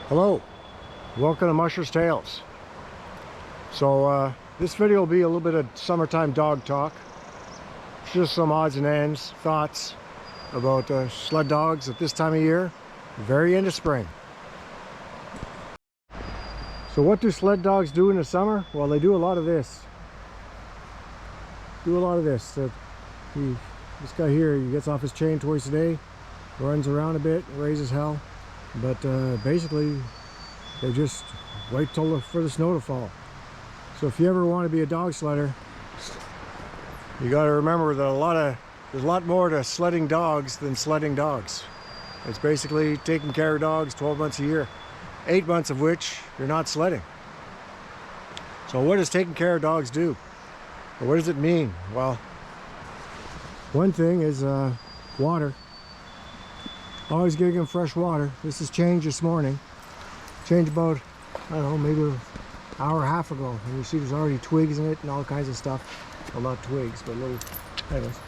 Hello, welcome to Musher's Tales. So this video will be a little bit of summertime dog talk. Just some odds and ends, thoughts about sled dogs at this time of year, very into spring. So what do sled dogs do in the summer? Well, they do a lot of this. This guy here, he gets off his chain twice a day, runs around a bit, raises hell. But basically, they just wait for the snow to fall. So if you ever want to be a dog sledder, you got to remember that there's a lot more to sledding dogs than sledding dogs. It's basically taking care of dogs 12 months a year, 8 months of which you're not sledding. So what does taking care of dogs do? Or what does it mean? Well, one thing is water. Always giving them fresh water. This has changed this morning. Changed about, I don't know, maybe an hour and a half ago. And you see there's already twigs in it and all kinds of stuff. Well, not twigs, but little, anyways.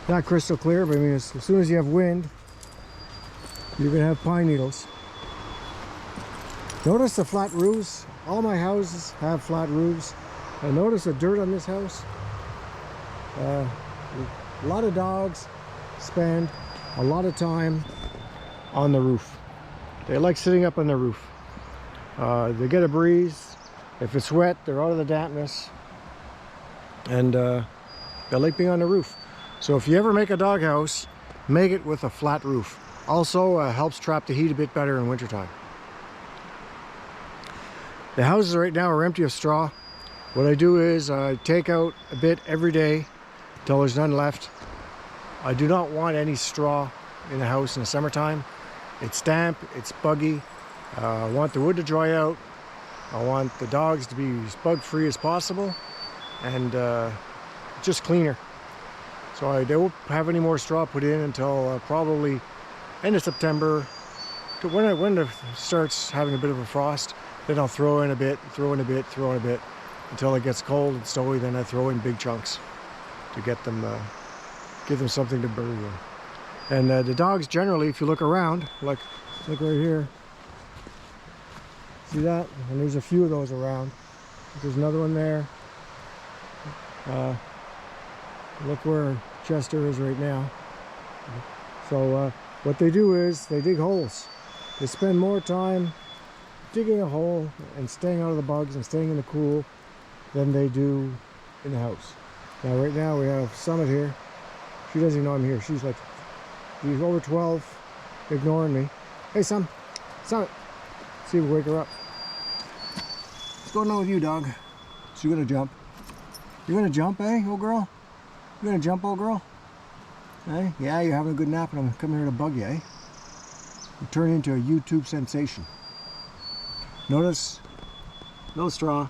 Not crystal clear, but I mean, as soon as you have wind, you're gonna have pine needles. Notice the flat roofs. All my houses have flat roofs. And notice the dirt on this house. A lot of dogs spend a lot of time on the roof. They like sitting up on the roof. They get a breeze. If it's wet, they're out of the dampness, and they like being on the roof. So if you ever make a dog house, make it with a flat roof. Also helps trap the heat a bit better in wintertime. The houses right now are empty of straw. What I do is I take out a bit every day until there's none left. I do not want any straw in the house in the summertime. It's damp, it's buggy. I want the wood to dry out. I want the dogs to be as bug-free as possible, and just cleaner. So I don't have any more straw put in until probably end of September. When it starts having a bit of a frost, then I'll throw in a bit, until it gets cold and snowy. Then I throw in big chunks to get them, give them something to bury in. And the dogs generally, if you look around, like right here, see that? And there's a few of those around. There's another one there. Look where Chester is right now. So what they do is they dig holes. They spend more time digging a hole and staying out of the bugs and staying in the cool than they do in the house. Now right now we have Summit here. She doesn't even know I'm here. She's over 12, ignoring me. Hey, Summit. See if we wake her up. What's going on with you, dog? So you're gonna jump? You're gonna jump, eh, old girl? You're gonna jump, old girl? Eh? Yeah, you're having a good nap and I'm coming here to bug you, eh? You turn into a YouTube sensation. Notice, no straw.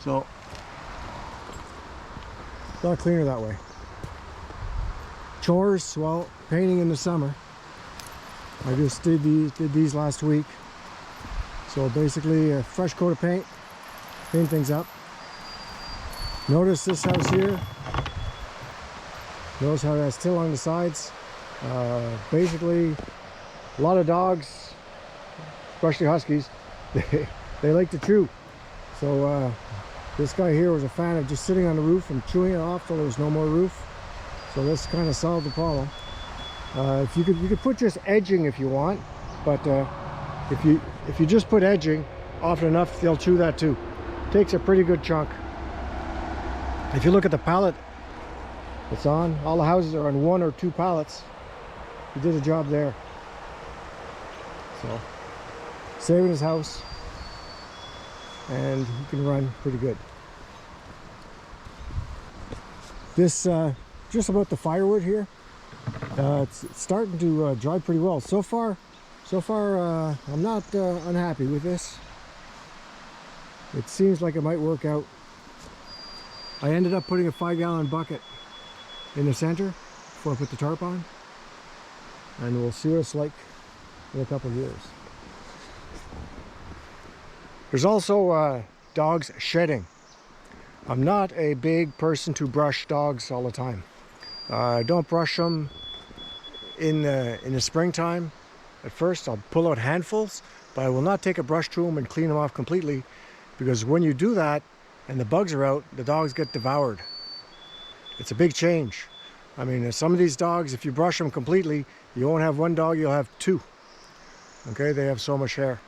So, a lot cleaner that way. Chores, well, painting in the summer. I just did these last week. So basically a fresh coat of paint, paint things up. Notice this house here. Notice how that's still on the sides. Basically, a lot of dogs, especially huskies, they like to chew. So this guy here was a fan of just sitting on the roof and chewing it off till there was no more roof. So this kind of solved the problem. You could put just edging if you want, but if you just put edging often enough, they'll chew that too. Takes a pretty good chunk. If you look at the pallet it's on, all the houses are on 1 or 2 pallets. He did a job there. So saving his house, and he can run pretty good. This just about the firewood here. It's starting to dry pretty well. So far I'm not unhappy with this. It seems like it might work out. I ended up putting a 5-gallon bucket in the center before I put the tarp on, and we'll see what it's like in a couple of years. There's also dogs shedding. I'm not a big person to brush dogs all the time. I don't brush them in the springtime. At first I'll pull out handfuls, but I will not take a brush to them and clean them off completely, because when you do that and the bugs are out, the dogs get devoured. It's a big change. I mean, some of these dogs, if you brush them completely, you won't have one dog, you'll have two. Okay, they have so much hair.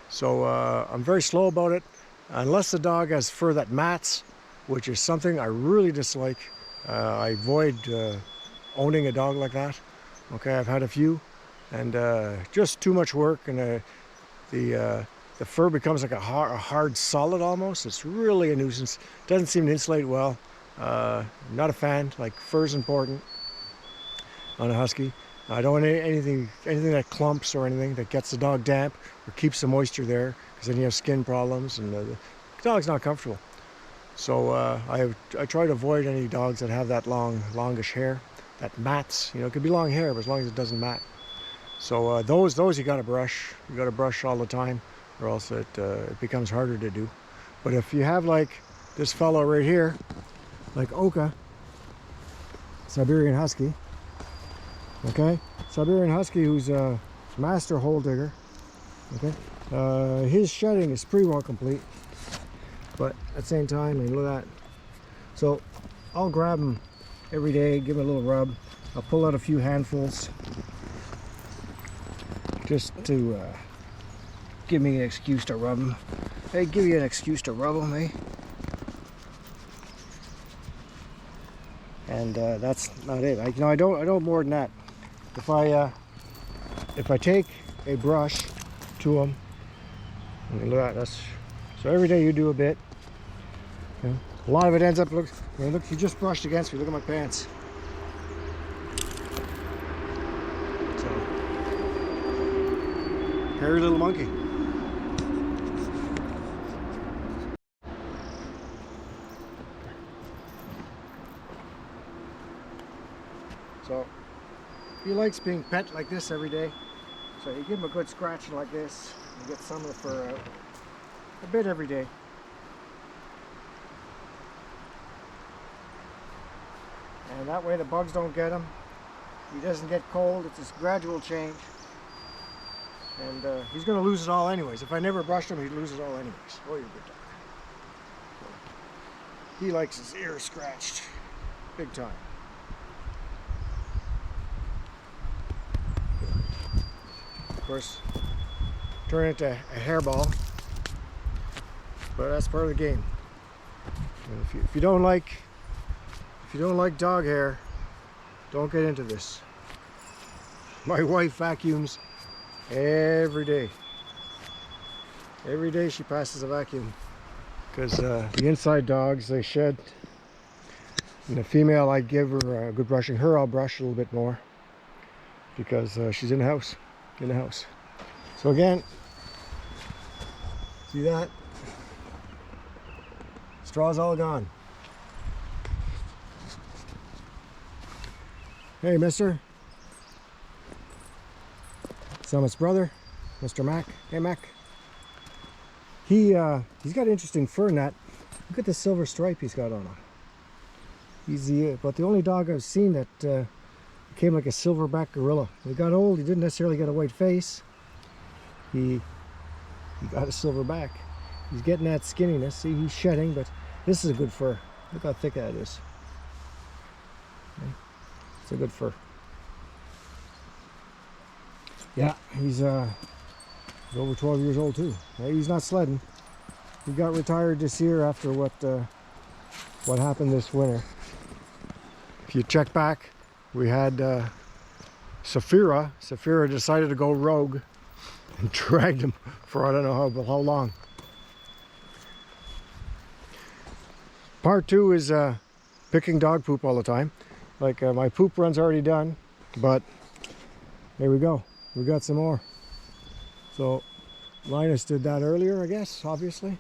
So I'm very slow about it. Unless the dog has fur that mats, which is something I really dislike. I avoid owning a dog like that. Okay, I've had a few, and just too much work, and the fur becomes like a hard solid almost. It's really a nuisance. Doesn't seem to insulate well. Not a fan. Like, fur's important on a husky. I don't want anything that clumps or anything that gets the dog damp or keeps the moisture there, because then you have skin problems and the dog's not comfortable. So I try to avoid any dogs that have that longish hair that mats. You know, it could be long hair, but as long as it doesn't mat. So those you got to brush. You got to brush all the time, or else it becomes harder to do. But if you have like this fellow right here, like Oka, Siberian Husky. Okay, Siberian Husky, who's a master hole digger. Okay, his shedding is pretty well complete, but at the same time, I mean, look at that. So I'll grab him every day, give him a little rub. I'll pull out a few handfuls just to give me an excuse to rub him. Hey, give you an excuse to rub him, eh? And that's not it. I don't more than that. If I take a brush to them, I mean, look at that. So every day you do a bit. Okay. A lot of it ends up, look, you just brushed against me. Look at my pants. So, hairy little monkey. So he likes being pet like this every day. So you give him a good scratching like this, and get some of the fur out. A bit every day. And that way the bugs don't get him. He doesn't get cold. It's this gradual change. And he's going to lose it all anyways. If I never brushed him, he'd lose it all anyways. Oh, you're a good dog. So, he likes his ears scratched. Big time. Of course, turn it into a hairball. But that's part of the game. And if you don't like dog hair, don't get into this. My wife vacuums every day. Every day she passes a vacuum, because the inside dogs, they shed. And the female, I give her a good brushing. Her, I'll brush a little bit more, because she's in the house. So again, see that? Straw's all gone. Hey, mister. Summit's brother, Mr. Mac. Hey, Mac. He's got interesting fur in that. Look at the silver stripe he's got on him. He's the only dog I've seen that became like a silverback gorilla. When he got old, he didn't necessarily get a white face. He got a silver back. He's getting that skinniness. See, he's shedding, but this is a good fur. Look how thick that is. Okay. It's a good fur. Yeah, he's over 12 years old too. He's not sledding. He got retired this year after what happened this winter. If you check back, we had Saphira. Saphira decided to go rogue and dragged him for I don't know how long. Part two is picking dog poop all the time. Like my poop run's already done, but there we go. We got some more. So Linus did that earlier, I guess, obviously.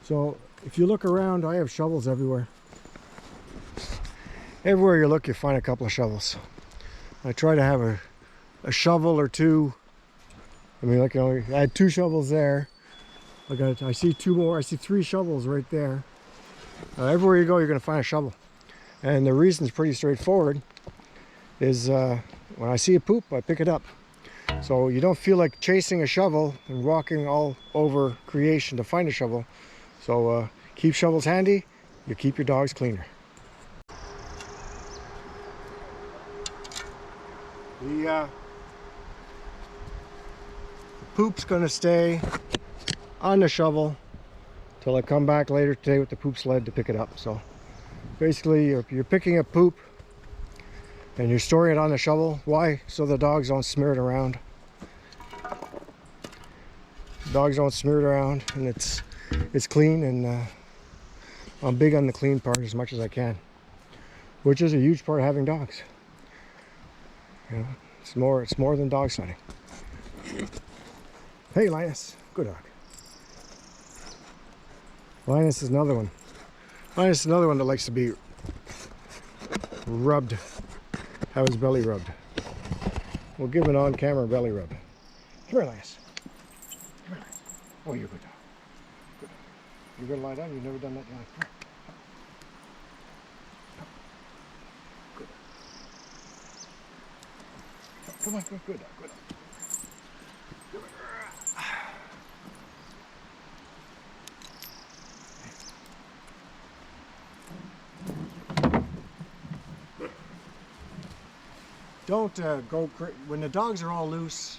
So if you look around, I have shovels everywhere. Everywhere you look, you find a couple of shovels. I try to have a shovel or two. I mean, like, I had 2 shovels there. I see 2 more. I see 3 shovels right there. Everywhere you go, you're going to find a shovel. And the reason is pretty straightforward. Is when I see a poop, I pick it up. So you don't feel like chasing a shovel and walking all over creation to find a shovel. So keep shovels handy, you keep your dogs cleaner. The poop's gonna stay on the shovel till I come back later today with the poop sled to pick it up. So basically you're picking up poop and you're storing it on the shovel. Why? So the dogs don't smear it around. Dogs don't smear it around, and it's clean, and I'm big on the clean part as much as I can, which is a huge part of having dogs. You know, it's more than dog sledding. Hey Linus, good dog. Linus is another one. Linus is another one that likes to be rubbed, have his belly rubbed. We'll give him an on-camera belly rub. Come here, Linus. Come here, Linus. Oh, you're a good dog. Good dog. You're gonna lie down. You've never done that in your life. Come on, good dog, good dog. Don't go when the dogs are all loose.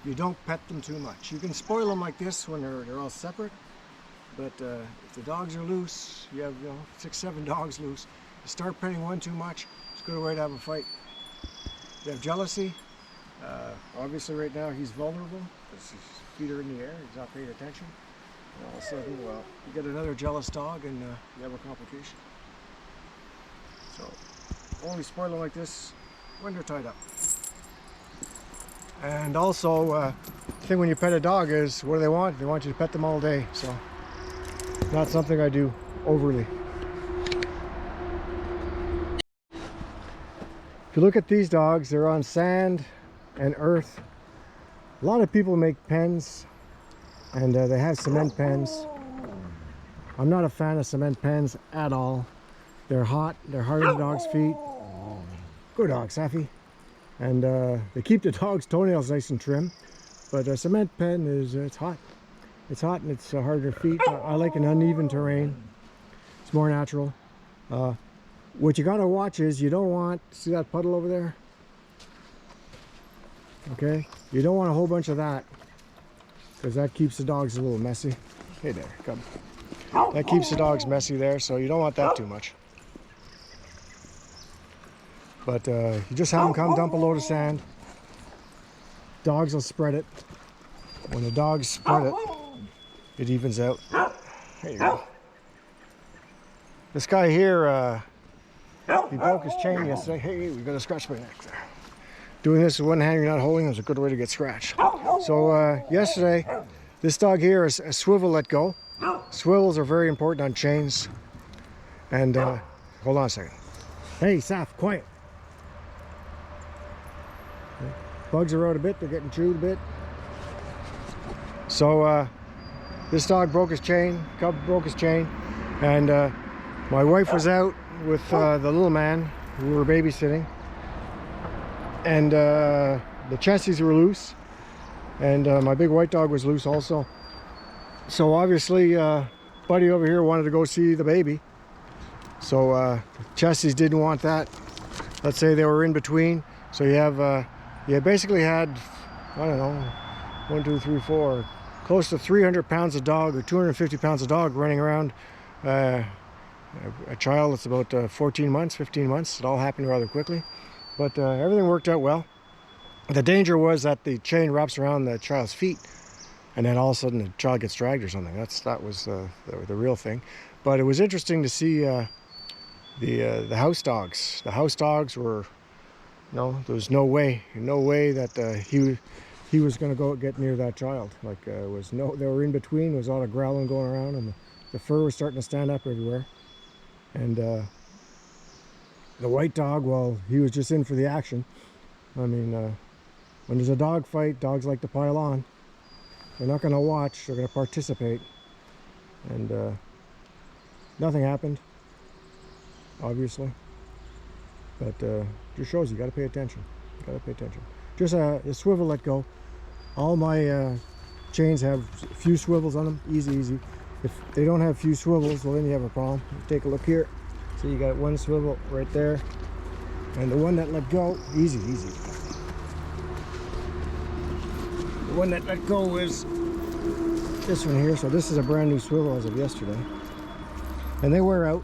You don't pet them too much. You can spoil them like this when they're all separate, but if the dogs are loose, you have 6, 7 dogs loose. You start petting one too much, it's a good way to have a fight. You have jealousy. Obviously, right now he's vulnerable because his feet are in the air. He's not paying attention. And all of a sudden, well, you get another jealous dog, and you have a complication. So, only spoil them like this when they're tied up. And also, the thing when you pet a dog is, what do they want? They want you to pet them all day. So, not something I do overly. If you look at these dogs, they're on sand and earth. A lot of people make pens, and they have cement pens. I'm not a fan of cement pens at all. They're hot, they're hard on the dog's feet. Good dog, Safi. And they keep the dog's toenails nice and trim. But a cement pen it's hot. It's hot and it's hard on their feet. I like an uneven terrain. It's more natural. What you gotta watch is you don't want, see that puddle over there? Okay, you don't want a whole bunch of that, because that keeps the dogs a little messy. Hey there, come. That keeps the dogs messy there, so you don't want that too much. But you just have them come dump a load of sand. Dogs will spread it. When the dogs spread it, it evens out. There you go. This guy here, he broke his chain yesterday. Hey, we got a scratch my neck there. Doing this with one hand you're not holding is a good way to get scratched. So yesterday, this dog here is a swivel let go. Swivels are very important on chains. And hold on a second. Hey, Saf, quiet. Bugs are out a bit, they're getting chewed a bit. So this dog broke his chain, cub broke his chain, and my wife was out with the little man who we were babysitting, and the chassis were loose, and my big white dog was loose also. So obviously buddy over here wanted to go see the baby, so chassis didn't want that. Let's say they were in between, so you basically had, I don't know, 1, 2, 3, 4, close to 300 pounds of dog or 250 pounds of dog running around a child that's about 14 months, 15 months. It all happened rather quickly, but everything worked out well. The danger was that the chain wraps around the child's feet, and then all of a sudden the child gets dragged or something. That was the real thing. But it was interesting to see the house dogs. The house dogs were, there was no way that he was going to go get near that child. Like they were in between. There was a lot of growling going around, and the fur was starting to stand up everywhere. And the white dog, well, he was just in for the action. I mean, when there's a dog fight, dogs like to pile on. They're not going to watch, they're going to participate. And nothing happened, obviously. But just shows you got to pay attention. You got to pay attention. just a swivel let go. All my chains have a few swivels on them, easy. If they don't have few swivels, well then you have a problem. Take a look here. So you got one swivel right there, and the one that let go, easy. The one that let go is this one here. So this is a brand new swivel as of yesterday, and they wear out.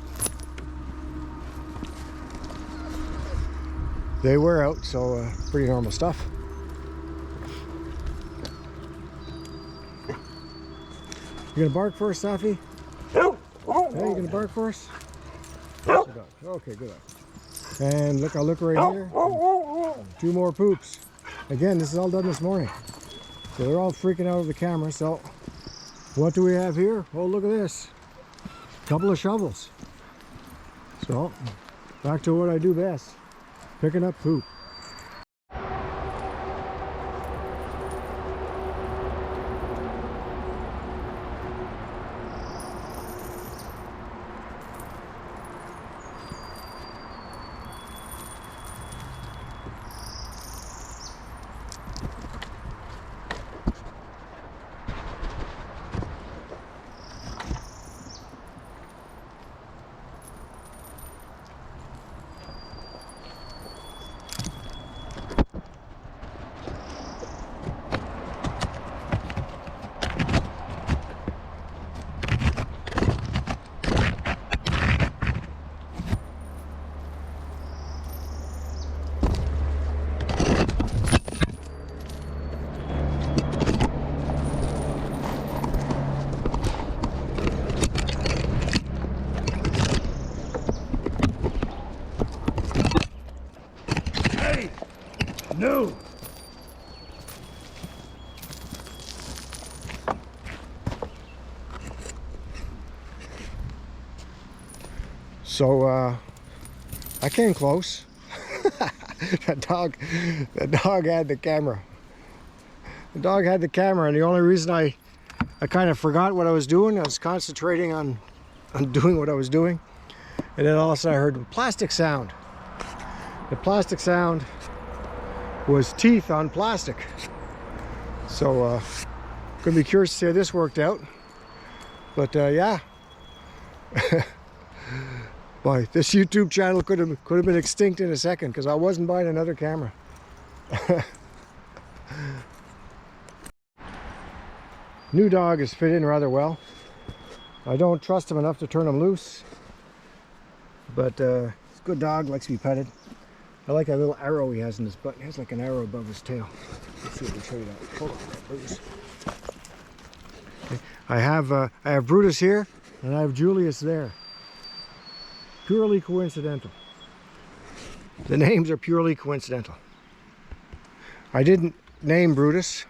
So pretty normal stuff. You gonna bark for us, Safi? Hey, you gonna bark for us? Okay, good. And look, I'll look right here. 2 more poops. Again, this is all done this morning. So they're all freaking out of the camera. So what do we have here? Oh, look at this. A couple of shovels. So back to what I do best. Picking up poop. No! So I came close. The dog had the camera. The dog had the camera, and the only reason I kind of forgot what I was doing, I was concentrating on doing what I was doing, and then all of a sudden I heard a plastic sound. The plastic sound was teeth on plastic. So gonna be curious to see how this worked out. But yeah. Boy, this YouTube channel could have been extinct in a second, because I wasn't buying another camera. New dog has fit in rather well. I don't trust him enough to turn him loose, but he's a good dog, likes to be petted. I like that little arrow he has in his butt. He has like an arrow above his tail. Let's see if we can show you that. Hold on, Brutus. Okay. I have Brutus here, and I have Julius there. Purely coincidental. The names are purely coincidental. I didn't name Brutus.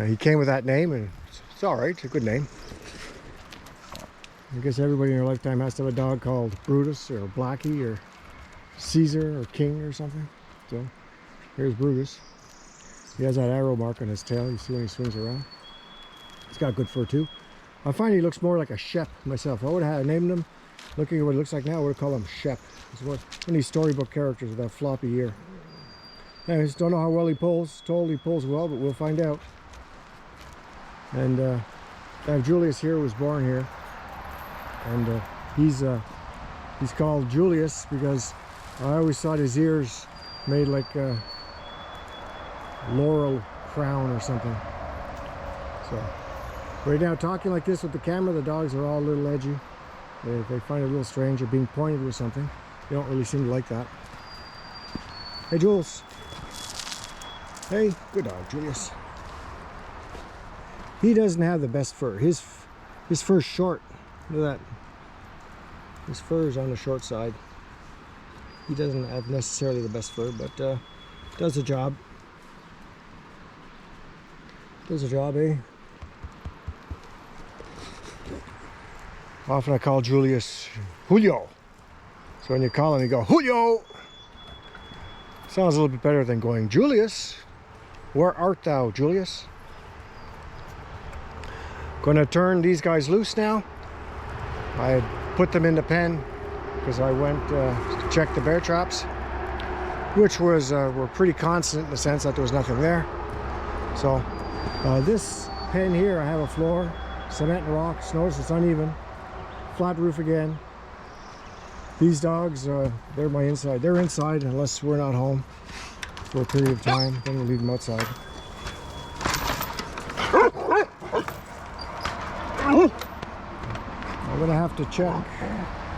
He came with that name, and it's all right. It's a good name. I guess everybody in their lifetime has to have a dog called Brutus or Blackie or Caesar or King or something. So here's Brutus. He has that arrow mark on his tail. You see when he swings around. He's got good fur too. I find he looks more like a Shep myself. I would have named him. Looking at what it looks like now, I would have called him Shep. He's one of these storybook characters with that floppy ear. Anyways, don't know how well he pulls. Told he pulls well, but we'll find out. And I have Julius here, who was born here, and he's called Julius because I always thought his ears made like a laurel crown or something. So right now, talking like this with the camera, the dogs are all a little edgy. They find it a little strange or being pointed with something. They don't really seem to like that. Hey, Jules. Hey, good dog, Julius. He doesn't have the best fur. His fur's short. Look at that. His fur is on the short side. He doesn't have necessarily the best fur, but does the job. Does the job, eh? Often I call Julius Julio. So when you call him, you go, Julio! Sounds a little bit better than going, Julius, where art thou, Julius? Gonna turn these guys loose now. I had put them in the pen because I went to check the bear traps. which was were pretty constant in the sense that there was nothing there. So this pen here, I have a floor, cement and rocks. Notice it's uneven, flat roof again. These dogs, they're my inside. They're inside unless we're not home for a period of time. Then we'll leave them outside. I'm gonna have to check.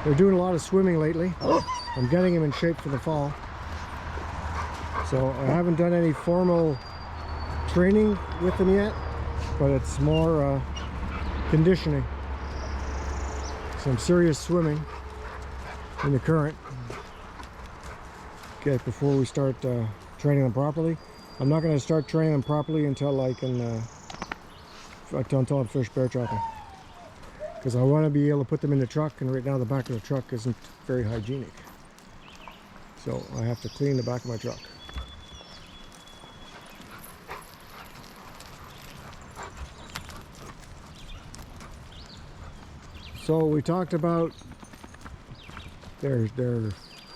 They're doing a lot of swimming lately. I'm getting them in shape for the fall. So I haven't done any formal training with them yet, but it's more conditioning. Some serious swimming in the current. Okay, before we start training them properly. I'm not going to start training them properly until I can until I'm finished bear trapping, because I want to be able to put them in the truck, and right now the back of the truck isn't very hygienic, so I have to clean the back of my truck. So we talked about their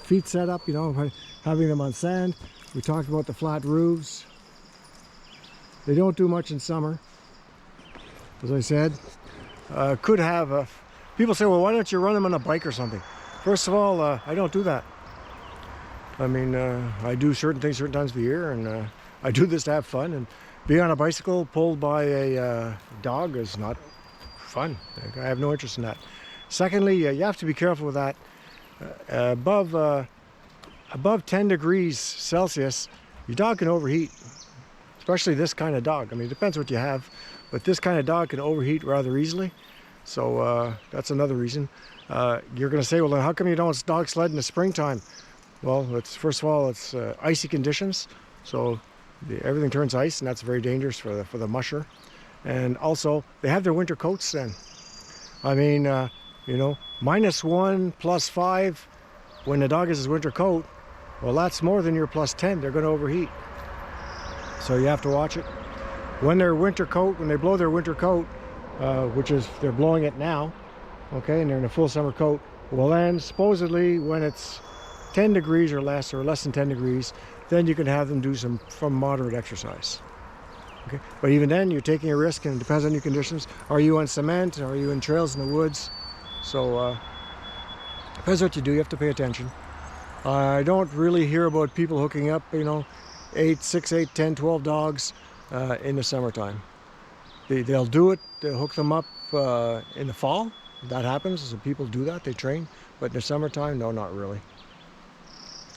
feet set up, you know, having them on sand. We talked about the flat roofs. They don't do much in summer, as I said. Could have a... People say, well, why don't you run them on a bike or something? First of all, I don't do that. I mean, I do certain things certain times of the year, and I do this to have fun. And being on a bicycle pulled by a dog is not fun. I have no interest in that. Secondly, you have to be careful with that. Above 10 degrees Celsius, your dog can overheat, especially this kind of dog. I mean, it depends what you have, but this kind of dog can overheat rather easily. So that's another reason. You're going to say, well, then how come you don't dog sled in the springtime? Well, first of all, it's icy conditions, so everything turns ice, and that's very dangerous for the musher. And also, they have their winter coats then. I mean, you know, -1, +5, when the dog has his winter coat, well, that's more than your +10. They're going to overheat. So you have to watch it. When their winter coat, when they blow their winter coat, which is, they're blowing it now, okay, and they're in a full summer coat, well then, supposedly, when it's 10 degrees or less than 10 degrees, then you can have them do some moderate exercise. Okay, but even then, you're taking a risk, and it depends on your conditions. Are you on cement? Are you in trails in the woods? So, depends what you do. You have to pay attention. I don't really hear about people hooking up, you know, 6, 8, 10, 12 dogs in the summertime. They'll do it. They'll hook them up in the fall. That happens. So people do that. They train. But in the summertime, no, not really.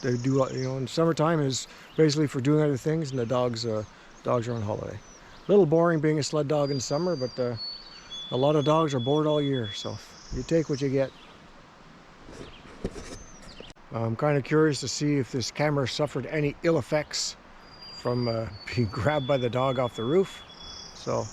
They do, you know, in summertime is basically for doing other things, and the dogs are on holiday. A little boring being a sled dog in summer, but a lot of dogs are bored all year, so you take what you get. I'm kind of curious to see if this camera suffered any ill effects from being grabbed by the dog off the roof. So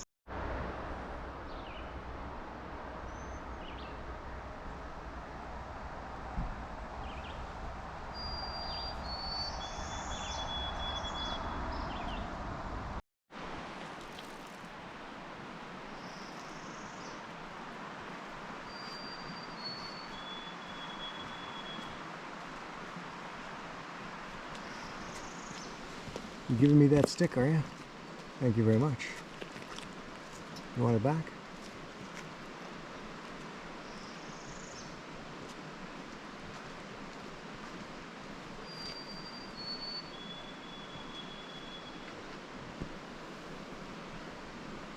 you're giving me that stick, are you? Thank you very much. You want it back?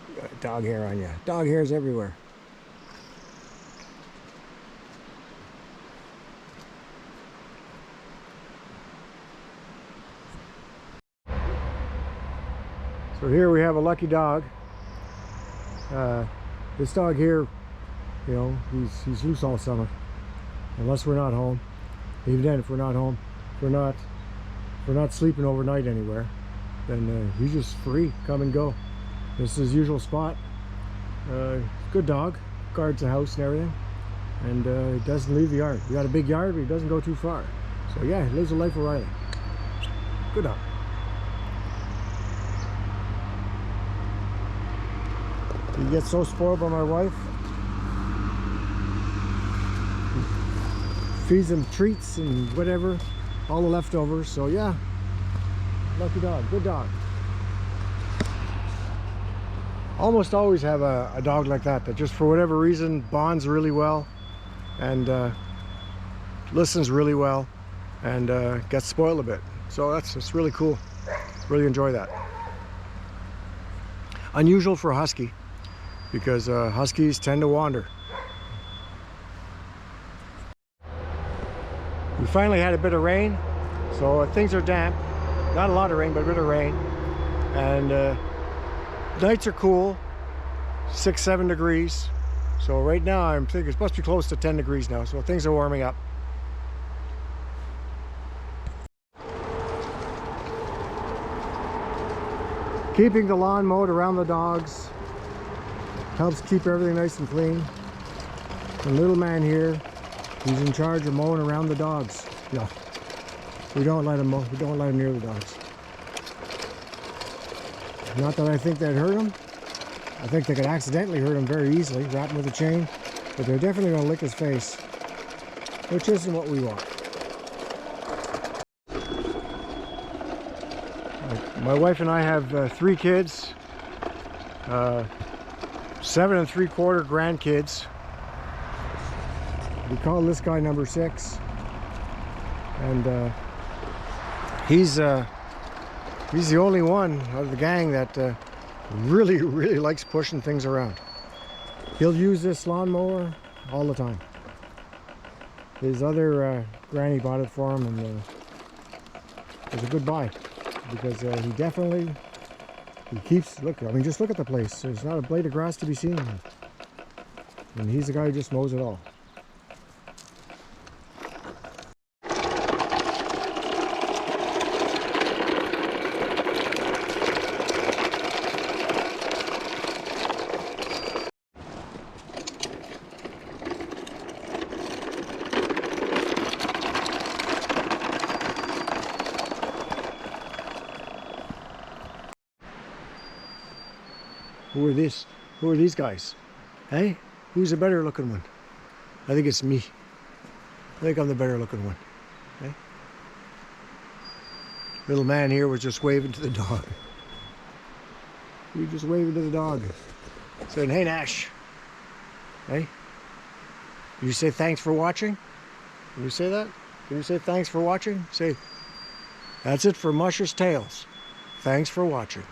You got dog hair on you. Dog hairs everywhere. So here we have a lucky dog. This dog here, you know, he's loose all summer, unless we're not home. Even then, if we're not home, if we're not sleeping overnight anywhere, then he's just free, come and go. This is his usual spot. Good dog, guards the house and everything, and he doesn't leave the yard. We got a big yard, but he doesn't go too far. So yeah, he lives a life of Riley. Good dog. He gets so spoiled by my wife. Feeds him treats and whatever. all the leftovers. So yeah, lucky dog, good dog. Almost always have a dog like that just for whatever reason bonds really well and listens really well and gets spoiled a bit. So it's really cool. Really enjoy that. Unusual for a husky because huskies tend to wander. We finally had a bit of rain, so things are damp. Not a lot of rain, but a bit of rain. And nights are cool, 6-7 degrees. So right now I'm thinking it's supposed to be close to 10 degrees now, so things are warming up. Keeping the lawn mowed around the dogs helps keep everything nice and clean. The little man here, he's in charge of mowing around the dogs. No, we don't let him mow. We don't let him near the dogs. Not that I think they'd hurt him. I think they could accidentally hurt him very easily, wrap him with a chain, but they're definitely going to lick his face, which isn't what we want. My wife and I have 3 kids, 7 3/4 grandkids. We call this guy number 6, and he's the only one out of the gang that really likes pushing things around. He'll use this lawnmower all the time. His other granny bought it for him, and it was a good buy because he keeps, look, I mean, just look at the place. There's not a blade of grass to be seen, and he's the guy who just mows it all. Who are this? Who are these guys? Hey? Who's the better looking one? I think it's me. I think I'm the better looking one. Hey? Little man here was just waving to the dog. He was just waving to the dog. Saying, hey Nash. Hey? Can you say thanks for watching? Can you say that? Can you say thanks for watching? Say, that's it for Musher's Tales. Thanks for watching.